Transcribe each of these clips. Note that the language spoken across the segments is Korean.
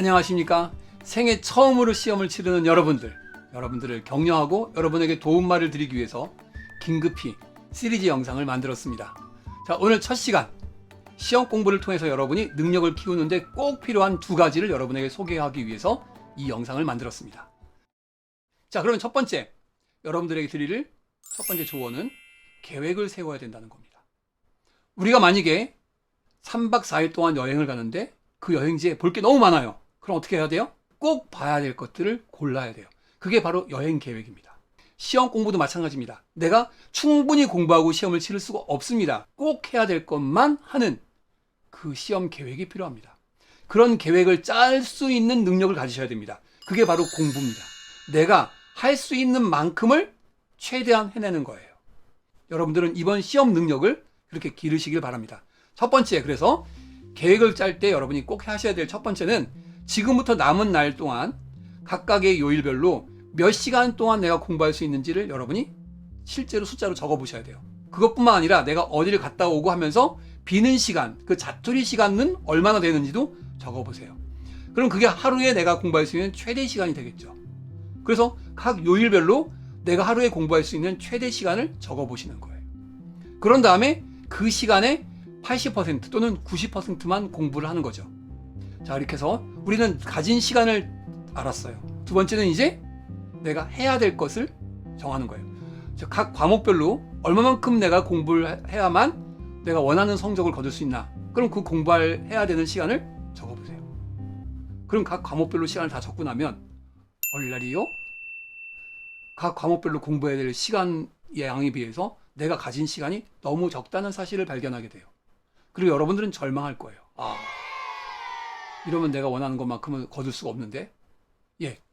안녕하십니까. 생애 처음으로 시험을 치르는 여러분들을 격려하고 여러분에게 도움말을 드리기 위해서 긴급히 시리즈 영상을 만들었습니다. 자, 오늘 첫 시간 시험 공부를 통해서 여러분이 능력을 키우는데 꼭 필요한 두 가지를 여러분에게 소개하기 위해서 이 영상을 만들었습니다. 자, 그러면 첫 번째 여러분들에게 드릴 첫 번째 조언은 계획을 세워야 된다는 겁니다. 우리가 만약에 3박 4일 동안 여행을 가는데 그 여행지에 볼 게 너무 많아요. 그럼 어떻게 해야 돼요? 꼭 봐야 될 것들을 골라야 돼요. 그게 바로 여행 계획입니다. 시험 공부도 마찬가지입니다. 내가 충분히 공부하고 시험을 치를 수가 없습니다. 꼭 해야 될 것만 하는 그 시험 계획이 필요합니다. 그런 계획을 짤 수 있는 능력을 가지셔야 됩니다. 그게 바로 공부입니다. 내가 할 수 있는 만큼을 최대한 해내는 거예요. 여러분들은 이번 시험 능력을 그렇게 기르시길 바랍니다. 첫 번째, 그래서 계획을 짤 때 여러분이 꼭 하셔야 될 첫 번째는 지금부터 남은 날 동안 각각의 요일별로 몇 시간 동안 내가 공부할 수 있는지를 여러분이 실제로 숫자로 적어 보셔야 돼요. 그것뿐만 아니라 내가 어디를 갔다 오고 하면서 비는 시간, 그 자투리 시간은 얼마나 되는지도 적어 보세요. 그럼 그게 하루에 내가 공부할 수 있는 최대 시간이 되겠죠. 그래서 각 요일별로 내가 하루에 공부할 수 있는 최대 시간을 적어 보시는 거예요. 그런 다음에 그 시간에 80% 또는 90%만 공부를 하는 거죠. 자, 이렇게 해서 우리는 가진 시간을 알았어요. 두 번째는 이제 내가 해야 될 것을 정하는 거예요. 각 과목별로 얼마만큼 내가 공부를 해야만 내가 원하는 성적을 거둘 수 있나. 그럼 그 해야 되는 시간을 적어보세요. 그럼 각 과목별로 시간을 다 적고 나면 얼라리요? 각 과목별로 공부해야 될 시간 양에 비해서 내가 가진 시간이 너무 적다는 사실을 발견하게 돼요. 그리고 여러분들은 절망할 거예요. 이러면 내가 원하는 것만큼은 거둘 수가 없는데,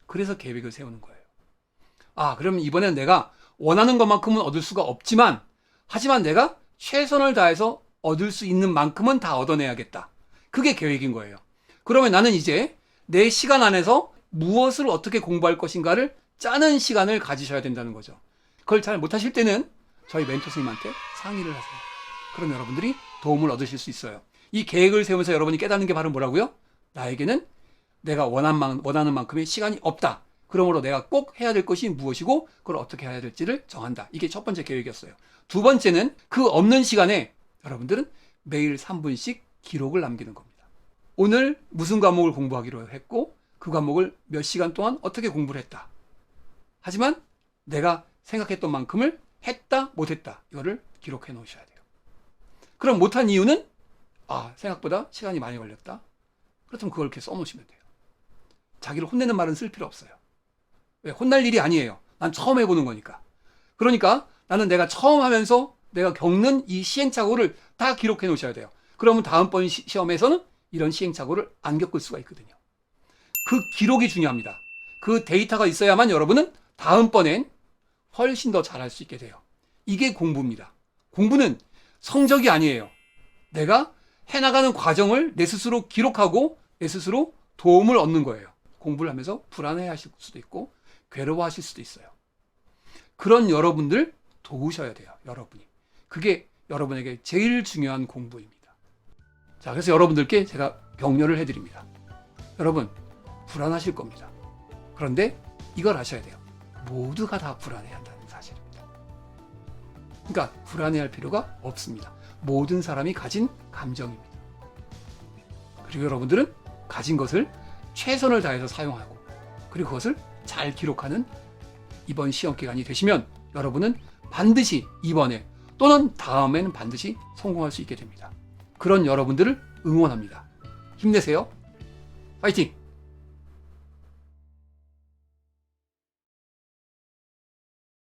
그래서 계획을 세우는 거예요. 그러면 이번엔 내가 원하는 것만큼은 얻을 수가 없지만, 하지만 내가 최선을 다해서 얻을 수 있는 만큼은 다 얻어내야겠다. 그게 계획인 거예요. 그러면 나는 이제 내 시간 안에서 무엇을 어떻게 공부할 것인가를 짜는 시간을 가지셔야 된다는 거죠. 그걸 잘 못하실 때는 저희 멘토 선생님한테 상의를 하세요. 그럼 여러분들이 도움을 얻으실 수 있어요. 이 계획을 세우면서 여러분이 깨닫는 게 바로 뭐라고요? 나에게는 내가 원하는 만큼의 시간이 없다. 그러므로 내가 꼭 해야 될 것이 무엇이고 그걸 어떻게 해야 될지를 정한다. 이게 첫 번째 계획이었어요. 두 번째는 그 없는 시간에 여러분들은 매일 3분씩 기록을 남기는 겁니다. 오늘 무슨 과목을 공부하기로 했고 그 과목을 몇 시간 동안 어떻게 공부를 했다. 하지만 내가 생각했던 만큼을 했다 못했다. 이거를 기록해 놓으셔야 돼요. 그럼 못한 이유는 생각보다 시간이 많이 걸렸다. 그렇다면 그걸 이렇게 써놓으시면 돼요. 자기를 혼내는 말은 쓸 필요 없어요. 왜? 혼날 일이 아니에요. 난 처음 해보는 거니까. 그러니까 나는 내가 처음 하면서 내가 겪는 이 시행착오를 다 기록해 놓으셔야 돼요. 그러면 다음번 시험에서는 이런 시행착오를 안 겪을 수가 있거든요. 그 기록이 중요합니다. 그 데이터가 있어야만 여러분은 다음번엔 훨씬 더 잘할 수 있게 돼요. 이게 공부입니다. 공부는 성적이 아니에요. 내가 해나가는 과정을 내 스스로 기록하고 내 스스로 도움을 얻는 거예요. 공부를 하면서 불안해 하실 수도 있고 괴로워 하실 수도 있어요. 그런 여러분들 도우셔야 돼요. 여러분이. 그게 여러분에게 제일 중요한 공부입니다. 자, 그래서 여러분들께 제가 격려를 해드립니다. 여러분, 불안하실 겁니다. 그런데 이걸 아셔야 돼요. 모두가 다 불안해한다는 사실입니다. 그러니까 불안해할 필요가 없습니다. 모든 사람이 가진 감정입니다. 그리고 여러분들은 가진 것을 최선을 다해서 사용하고 그리고 그것을 잘 기록하는 이번 시험 기간이 되시면 여러분은 반드시 이번에 또는 다음에는 반드시 성공할 수 있게 됩니다. 그런 여러분들을 응원합니다. 힘내세요. 파이팅!